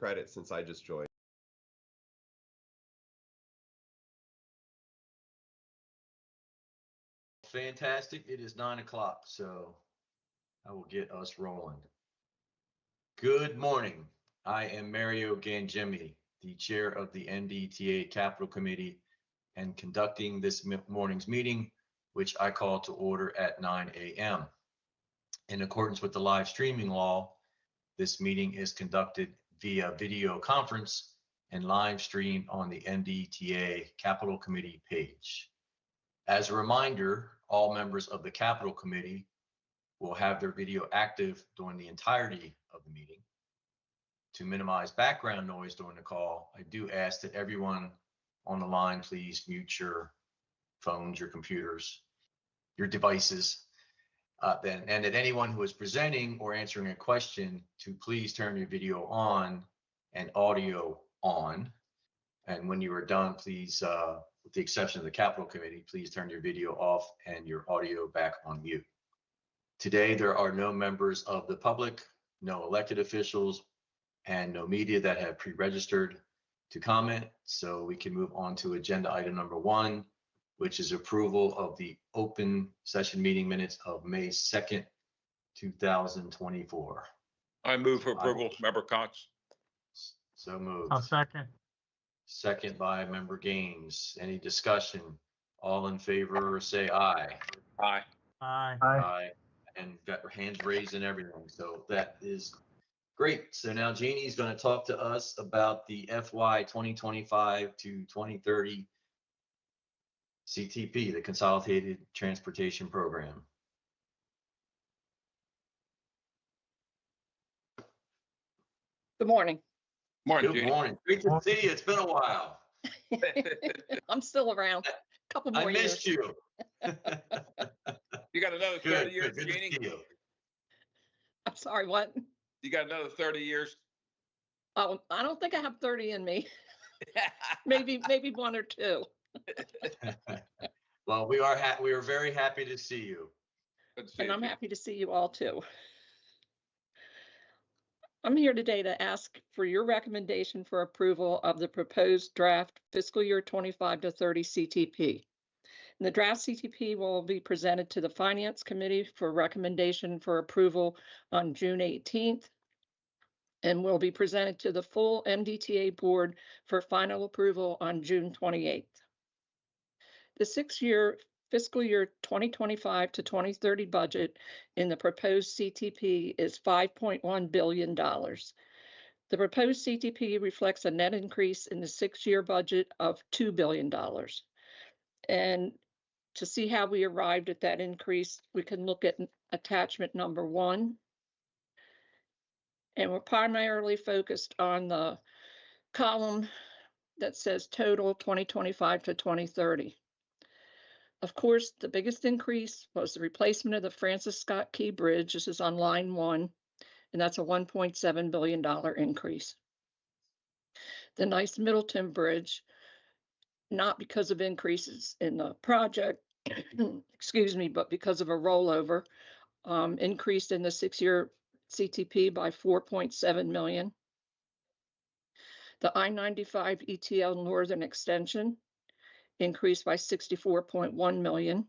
credit since I just joined. Fantastic. It is 9 o'clock, so I will get us rolling. Good morning. I am Mario Gangemi, the chair of the MDTA Capital Committee and conducting this morning's meeting, which I call to order at 9 a.m. In accordance with the live streaming law, this meeting is conducted via video conference and live streamed on the MDTA Capital Committee page. As a reminder, all members of the Capital Committee will have their video active during the entirety of the meeting. To minimize background noise during the call, I do ask that everyone on the line please mute your phones, your computers, your devices. And that anyone who is presenting or answering a question to please turn your video on and audio on. And when you are done, please, with the exception of the Capital Committee, please turn your video off and your audio back on mute. Today, there are no members of the public, no elected officials, and no media that have pre-registered to comment. So we can move on to agenda item number 1, which is approval of the open session meeting minutes of May 2nd, 2024. I move for approval, Member Cox. So moved. I'll second. Second by Member Gaines. Any discussion? All in favor, say aye. Aye. Aye. Aye. And got your hands raised and everything. So that is great. So now Jeannie's going to talk to us about the FY 2025 to 2030 CTP, the Consolidated Transportation Program. Good morning. Morning, Good Jeannie. morning. Great to see you. It's been a while. I'm still around. A couple more I years. missed you. You got another 30 Good, years, good to Jeannie? see you. I'm sorry, what? You got another 30 years? Oh, I don't think I have 30 in me. Maybe 1 or 2. Well, we are very happy to see you. Good to see And you, I'm Jeannie. happy to see you all too. I'm here today to ask for your recommendation for approval of the proposed draft fiscal year 25 to 30 CTP. And the draft CTP will be presented to the Finance Committee for recommendation for approval on June 18th and will be presented to the full MDTA board for final approval on June 28th. The 6-year fiscal year 2025 to 2030 budget in the proposed CTP is $5.1 billion. The proposed CTP reflects a net increase in the 6-year budget of $2 billion. And to see how we arrived at that increase, we can look at attachment number 1. And we're primarily focused on the column that says total 2025 to 2030. Of course, the biggest increase was the replacement of the Francis Scott Key Bridge. This is on line 1, and that's a $1.7 billion increase. The Nice Middleton Bridge, not because of increases in the project, excuse me, but because of a rollover, increased in the 6-year CTP by $4.7 million. The I-95 ETL Northern Extension increased by $64.1 million.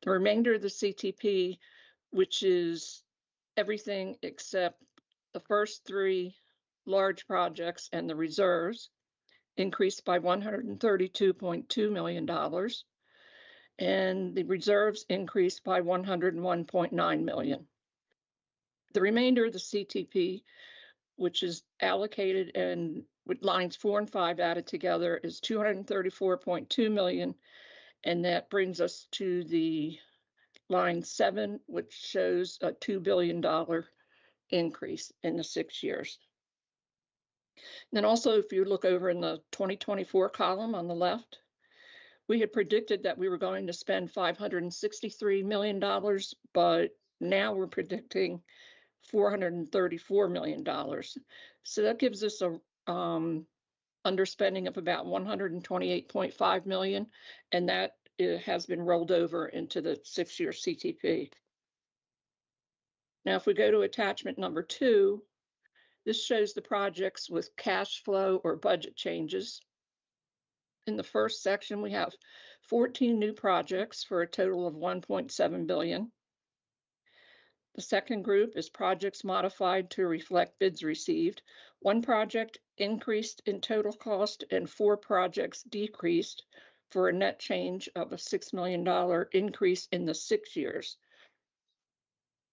The remainder of the CTP, which is everything except the first 3 large projects and the reserves, increased by $132.2 million. And the reserves increased by $101.9 million. The remainder of the CTP, which is allocated and with lines 4 and 5 added together, is $234.2 million. And that brings us to the line 7, which shows a $2 billion increase in the 6 years. And then also, if you look over in the 2024 column on the left, we had predicted that we were going to spend $563 million, but now we're predicting $434 million. So that gives us a underspending of about $128.5 million, and that has been rolled over into the 6-year CTP. Now, if we go to attachment number 2, This shows the projects with cash flow or budget changes. In the first section, we have 14 new projects for a total of 1.7 billion. The second group is projects modified to reflect bids received. One project increased in total cost and 4 projects decreased for a net change of a $6 million increase in the 6 years,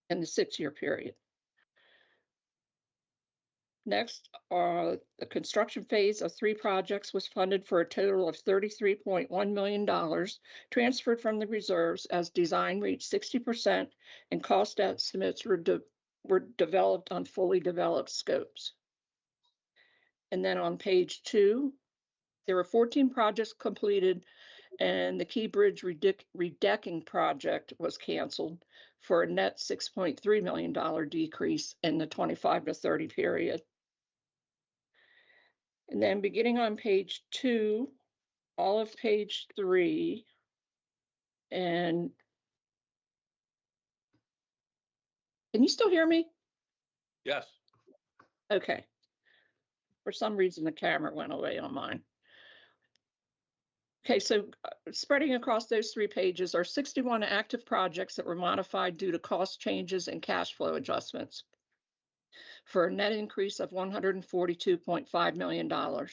in the 6-year period. Next, the construction phase of 3 projects was funded for a total of $33.1 million, transferred from the reserves as design reached 60% and cost estimates were developed on fully developed scopes. And then on page 2, there were 14 projects completed, and the Key Bridge redecking project was canceled for a net $6.3 million decrease in the 25 to 30 period. And then beginning on page 2, all of page 3, and can you still hear me? Yes. Okay. For some reason, the camera went away on mine. Okay, so spreading across those 3 pages are 61 active projects that were modified due to cost changes and cash flow adjustments for a net increase of $142.5 million. And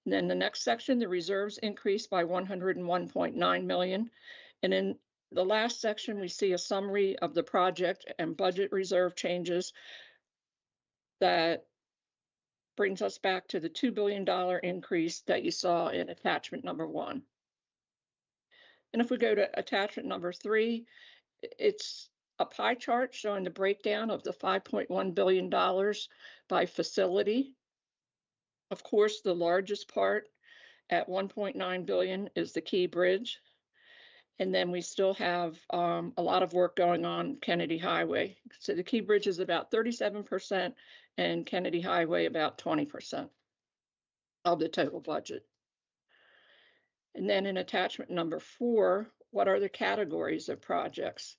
then the next section, the reserves increased by $101.9 million. And in the last section, we see a summary of the project and budget reserve changes that brings us back to the $2 billion increase that you saw in attachment number 1. And if we go to attachment number 3, it's a pie chart showing the breakdown of the $5.1 billion by facility. Of course, the largest part at $1.9 billion is the Key Bridge. And then we still have a lot of work going on Kennedy Highway. So the Key Bridge is about 37% and Kennedy Highway about 20% of the total budget. And then in attachment number 4, what are the categories of projects?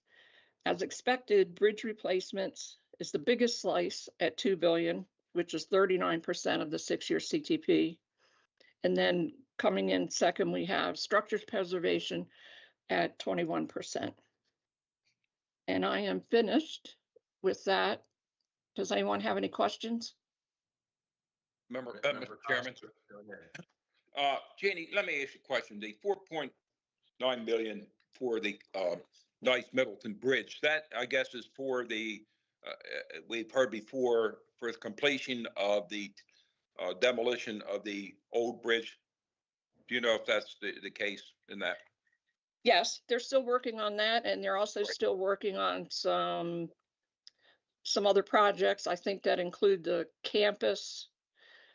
As expected, bridge replacements is the biggest slice at $2 billion, which is 39% of the 6-year CTP. And then coming in second, we have structures preservation at 21%. And I am finished with that. Does anyone have any questions? Mr. Chairman. Jeannie, let me ask you a question. The 4.9 million for the Nice Middleton Bridge, that I guess is for the, we've heard before, for the completion of the demolition of the old bridge. Do you know if that's the case in that? Yes, they're still working on that, and they're also still working on some other projects, I think, that include the campus.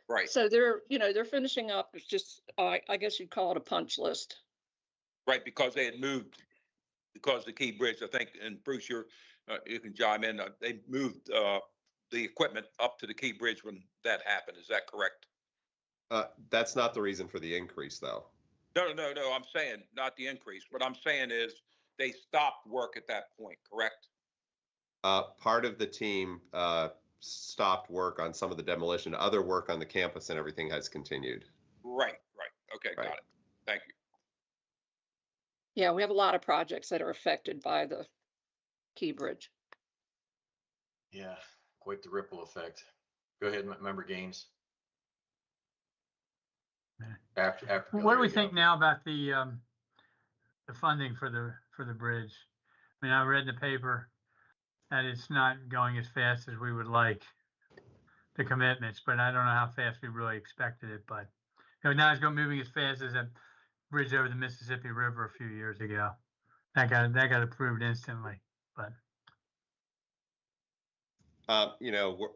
Right. So they're finishing up. It's just, I guess you'd call it a punch list. Right, because they had moved, because the Key Bridge, I think, and Bruce, you can chime in, they moved the equipment up to the Key Bridge when that happened. Is that correct? That's not the reason for the increase, though. No, I'm saying not the increase. What I'm saying is they stopped work at that point, correct? Part of the team stopped work on some of the demolition. Other work on the campus and everything has continued. Right. Okay, Right. got it. Thank you. Yeah, we have a lot of projects that are affected by the Key Bridge. Yeah, quite the ripple effect. Go ahead, Member Gaines. After What do we think now about the funding for the bridge? I mean, I read in the paper that it's not going as fast as we would like, the commitments, but I don't know how fast we really expected it. But now it's moving as fast as a bridge over the Mississippi River a few years ago. That got approved instantly. But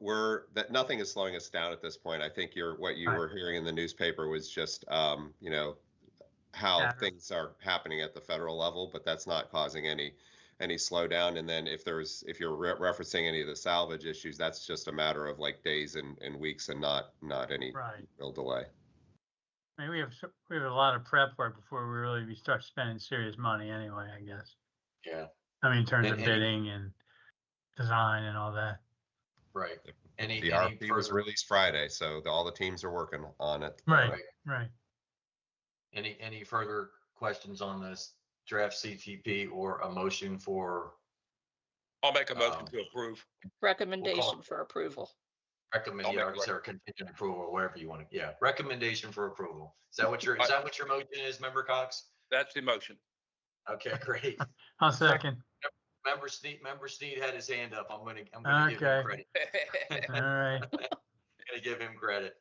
we're that nothing is slowing us down at this point. I think what you were hearing in the newspaper was just how things are happening at the federal level, but that's not causing any slowdown. And then if you're referencing any of the salvage issues, that's just a matter of like days and weeks, and not any real delay. I mean, we have a lot of prep work before we start spending serious money anyway, I guess. Yeah. I mean, in terms of bidding and design and all that. Right. The RFP was released Friday, so all the teams are working on it. Right, right. Any further questions on this draft CTP or a motion for I'll make a motion to approve. Recommendation for approval. recommend, I'll yeah, make a or contingent approval, or whatever you want to, yeah, recommendation for approval. Is that what your motion is, Member Cox? That's the motion. Okay, great. I'll second. Member Sneed had his hand up. I'm gonna give him Okay. credit. All right. I'm gonna give him credit.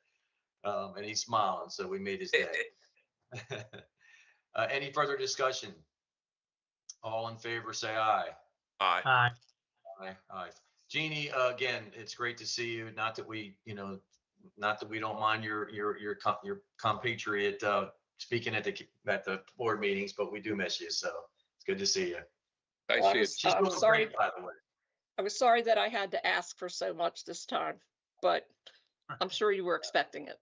And he's smiling, so we made his day. Any further discussion? All in favor, say aye. Aye. Aye. Aye, aye. Jeannie, again, it's great to see you. Not that we, not that we don't mind your compatriot speaking at the board meetings, but we do miss you. So it's good to see you. I Well, see it. She's I'm doing sorry. great, by the way. I was sorry that I had to ask for so much this time, but I'm sure you were expecting it.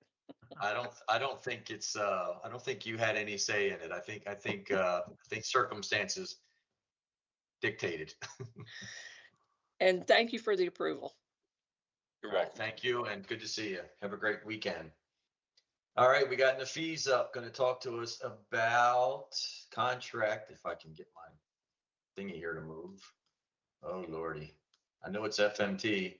I don't think it's I don't think you had any say in it. I think circumstances dictated. And thank you for the approval. You're All right, welcome. thank you and good to see you. Have a great weekend. All right, we got Nafeez up, going to talk to us about contract. If I can get my thingy here to move. Oh Lordy, I know it's FMT.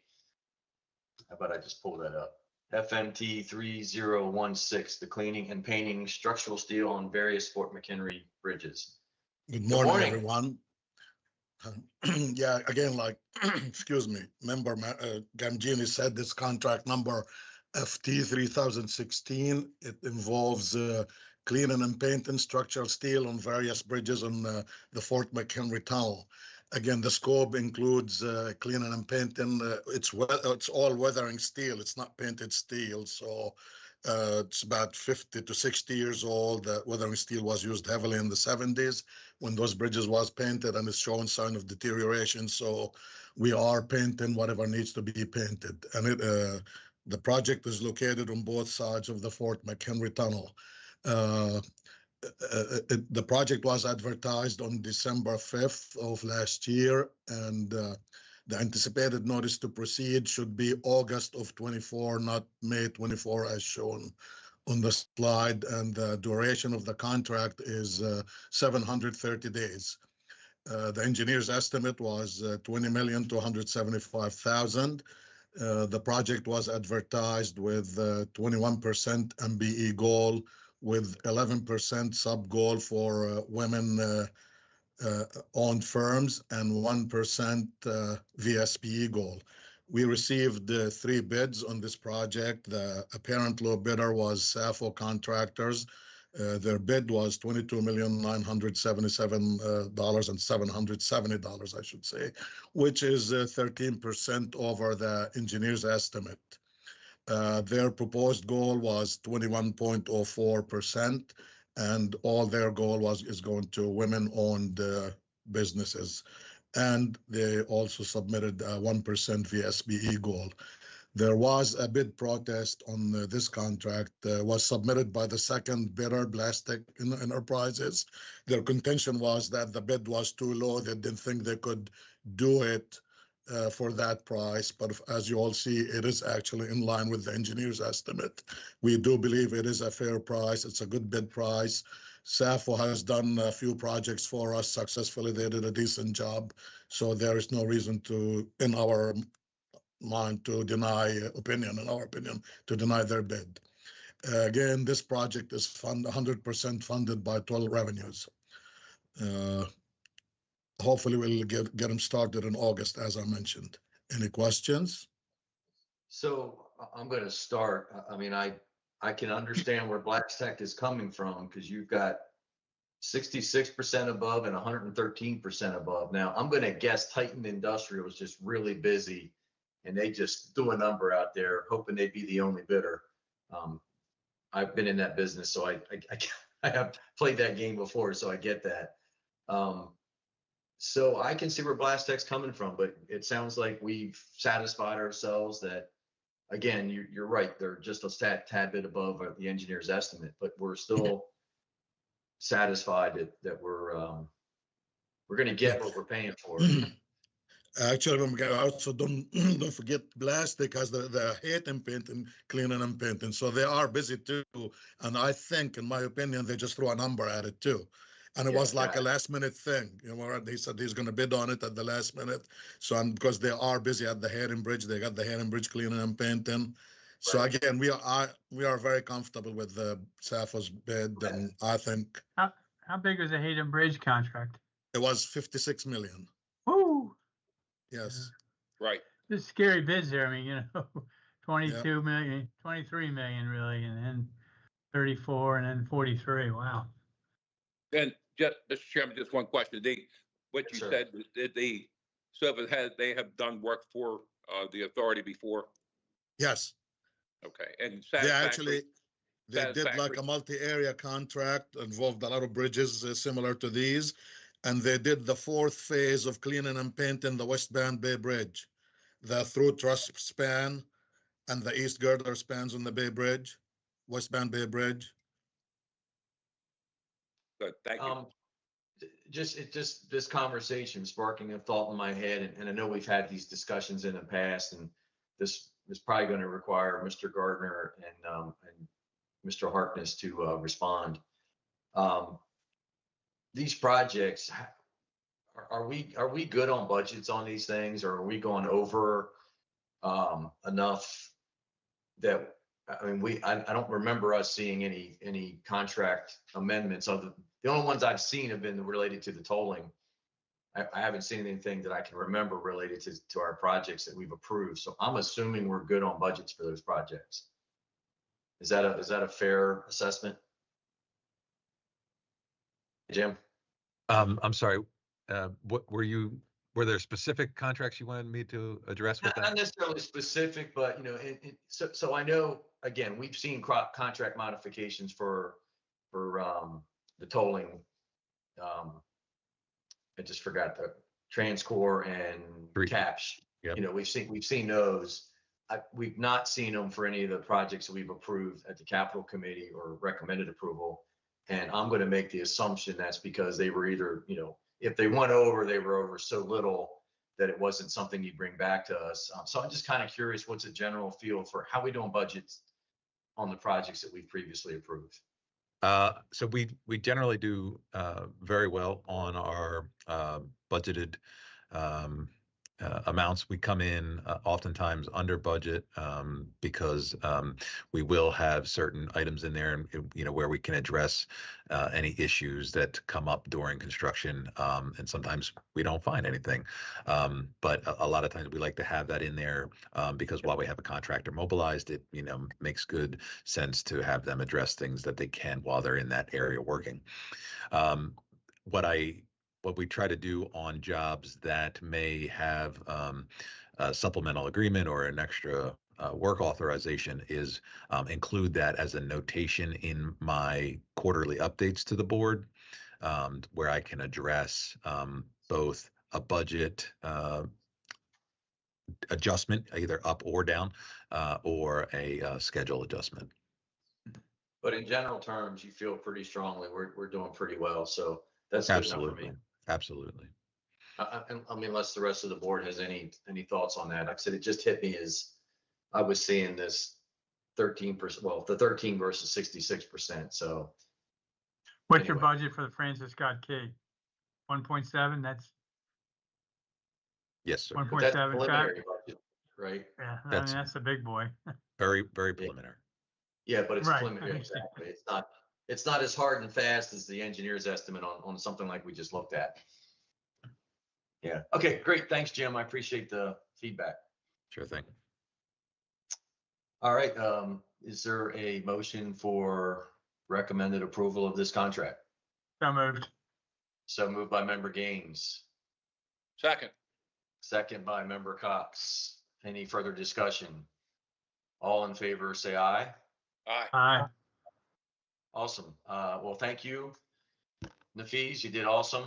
How about I just pull that up? FMT 3016, the cleaning and painting structural steel on various Fort McHenry bridges. Good morning, morning. everyone. Yeah, again, like, excuse me, member Gamgini said this contract number FT 3016, it involves cleaning and painting structural steel on various bridges on the Fort McHenry Tunnel. Again, the scope includes cleaning and painting. It's all weathering steel. It's not painted steel. So it's about 50 to 60 years old. Weathering steel was used heavily in the 70s when those bridges was painted, and it's showing sign of deterioration. So we are painting whatever needs to be painted. And the project is located on both sides of the Fort McHenry Tunnel. The project was advertised on December 5th of last year, and the anticipated notice to proceed should be August of 24, not May 24 as shown on the slide, and the duration of the contract is 730 days. The engineer's estimate was $20,275,000. The project was advertised with 21% MBE goal, with 11% sub goal for women owned firms and 1% VSPE goal. We received 3 bids on this project. The apparent low bidder was SAFO Contractors. Their bid was $22,977,770, I should say, which is 13% over the engineer's estimate. Their proposed goal was 21.04%, and all their goal is going to women-owned businesses. And they also submitted a 1% VSBE goal. There was a bid protest on this contract, was submitted by the second bidder, Blastic Enterprises. Their contention was that the bid was too low. They didn't think they could do it for that price, but as you all see, it is actually in line with the engineer's estimate. We do believe it is a fair price. It's a good bid price. SAFO has done a few projects for us successfully. They did a decent job, so there is no reason to, in our mind, to deny in our opinion, to deny their bid. Again, this project is 100% funded by total revenues. Hopefully we'll get them started in August, as I mentioned. Any questions? So I'm going to start. I mean, I can understand where Black Tech is coming from, because you've got 66% above and 113% above. Now, I'm going to guess Titan Industrial was just really busy, and they just threw a number out there, hoping they'd be the only bidder. I've been in that business, so I have played that game before, so I get that. So I can see where Blastech's coming from, but it sounds like we've satisfied ourselves that, again, you're right, they're just a tad bit above the engineer's estimate, but we're still satisfied that we're going to get what we're paying for. Actually, also don't don't forget plastic has the hate and paint and cleaning and painting, so they are busy too. And I think, in my opinion, they just threw a number at it too, and it Yeah, was like got a it. last minute thing. You know, they said he's going to bid on it at the last minute. So, and because they are busy at the Haring Bridge, they got the Haring Bridge cleaning and painting. So Right. again, we are very comfortable with the Safo's bid, and I think How big was the Hayden Bridge contract? it was 56 million. Woo! Yes. Right. There's scary bids there. I mean, you know, 22 million, 23 million really, and then 34 and then 43. Wow. And just, Mr. Chairman, just one question. What Yes, you sir. said, did they have done work for the authority before? Yes. Okay, and They satisfactory? actually they did like Satisfactory. a multi-area contract, involved a lot of bridges similar to these, and they did the fourth phase of cleaning and painting the West Band Bay Bridge, the through truss span and the east girder spans on the Bay Bridge, West Band Bay Bridge. Good, thank you. Just this conversation sparking a thought in my head, and I know we've had these discussions in the past, and this is probably going to require Mr. Gardner and Mr. Harkness to respond. These projects, are we good on budgets on these things, or are we going over enough that, I mean, I don't remember us seeing any contract amendments. The only ones I've seen have been related to the tolling. I haven't seen anything that I can remember related to our projects that we've approved. So I'm assuming we're good on budgets for those projects. Is that a fair assessment? Jim? I'm sorry, were there specific contracts you wanted me to address with Not that? necessarily specific, but you know, so I know, again, we've seen contract modifications for the tolling. I just forgot the Transcore and Three. Caps. Yep. You know, we've seen those. We've not seen them for any of the projects that we've approved at the capital committee or recommended approval. And I'm going to make the assumption that's because they were either, you know, if they went over, they were over so little that it wasn't something you'd bring back to us. So I'm just kind of curious, what's a general feel for how we doing budgets on the projects that we've previously approved? So we generally do very well on our budgeted amounts. We come in oftentimes under budget because we will have certain items in there, you know, where we can address any issues that come up during construction, and sometimes we don't find anything. But a lot of times we like to have that in there because while we have a contractor mobilized, it, you know, makes good sense to have them address things that they can while they're in that area working. What we try to do on jobs that may have a supplemental agreement or an extra work authorization is include that as a notation in my quarterly updates to the board, where I can address both a budget adjustment, either up or down, or a schedule adjustment. But in general terms, you feel pretty strongly we're doing pretty well. So that's good enough for me. Absolutely. I mean, unless the rest of the board has any thoughts on that. Like I said, it just hit me as I was seeing this 13%, well, the 13 versus 66%. So What's your Anyway. budget for the Francis Scott Key? 1.7, that's Yes, sir. 1.7. but that's preliminary budget, right? Yeah, I That's- mean, that's a big boy. Very, very preliminary. Yeah, but it's Right, I preliminary. understand. Exactly. It's not as hard and fast as the engineer's estimate on something like we just looked at. Yeah. Okay, great. Thanks, Jim. I appreciate the feedback. Sure thing. All right. Is there a motion for recommended approval of this contract? So moved. So moved by member Gaines, Second. second by member Cox. Any further discussion? All in favor, say aye. Aye. Aye. Awesome. Well, thank you, Nafees. You did awesome.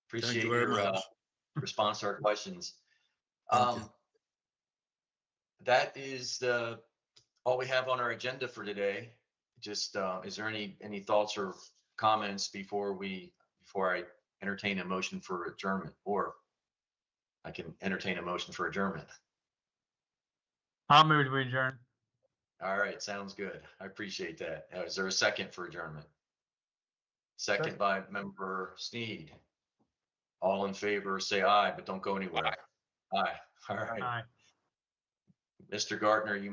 Appreciate you very your much. response to our questions. Thank you. That is all we have on our agenda for today. Just is there any thoughts or comments before I entertain a motion for adjournment? Or I can entertain a motion for adjournment. I'll move to adjourn. All right, sounds good. I appreciate that. Is there a second for adjournment? Second by member Sneed. All in favor, say aye, but don't go anywhere. Aye. All right. Aye. Mr. Gardner, you